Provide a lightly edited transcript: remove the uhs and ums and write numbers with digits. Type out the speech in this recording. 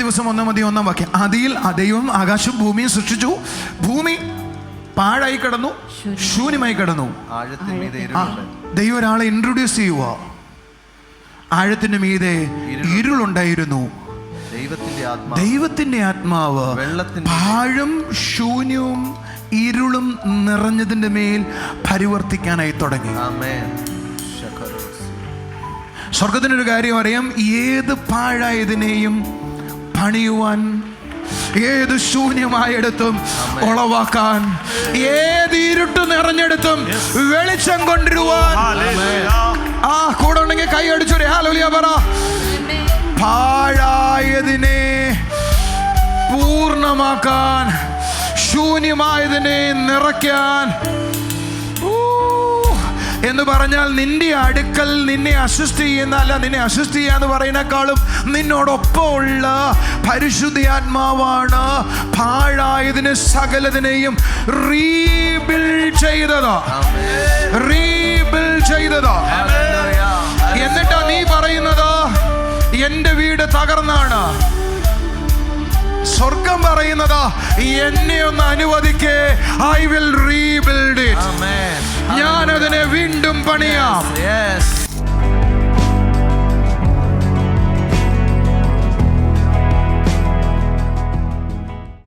ദിവസം 1:1 ആദിയിൽ ദൈവം ആകാശവും ഭൂമിയും സൃഷ്ടിച്ചു. ഭൂമി പാഴായി കിടന്നു, ശൂന്യമായി കിടന്നു. ദൈവം ഒരാളെ ഇൻട്രൊഡ്യൂസ് ചെയ്യുക. ആഴത്തിന് മീതെ ഇരുളുണ്ടായിരുന്നു. ദൈവത്തിന്റെ ആത്മാവ് പാഴും ശൂന്യവും ഇരുളും നിറഞ്ഞതിന്റെ മേൽ പരിവർത്തിക്കാനായി തുടങ്ങി. സ്വർഗത്തിനൊരു കാര്യം അറിയാം, ഏത് പാഴായതിനെയും പണിയുവാൻ, ഏത് ശൂന്യമായിടത്തും ഉളവാക്കാൻ, ഏത് ഇരുട്ട് നിറഞ്ഞെടുത്തും വെളിച്ചം കൊണ്ടുവരുവാൻ. കൂടെ ഉണ്ടെങ്കിൽ കൈ അടിച്ചൊരു ഹല്ലേലൂയ പറ. പാഴായതിനെ പൂർണ്ണമാക്കാൻ, ശൂന്യമായതിനെ നിറയ്ക്കാൻ എന്ന് പറഞ്ഞാൽ നിന്റെ അടുക്കൽ നിന്നെ അസിസ്റ്റ് ചെയ്യുന്ന, അല്ല നിന്നെ അസിസ്റ്റ് ചെയ്യാന്ന് പറയുന്നേക്കാളും നിന്നോടൊപ്പമുള്ള പരിശുദ്ധാത്മാവാണ് പാഴായതിനെ സകലതിനെയും റീബിൽഡ് ചെയ്തത്. എന്നിട്ടാ നീ പറയുന്നത് എന്റെ വീട് തകർന്നാണ്. സ്വർഗം പറയുന്നത് എന്നെ ഒന്ന് അനുവദിക്കേ, ഐ വിൽ റീബിൽഡ് ഇറ്റ്. ഞാൻ അതിനെ വീണ്ടും പണിയാം.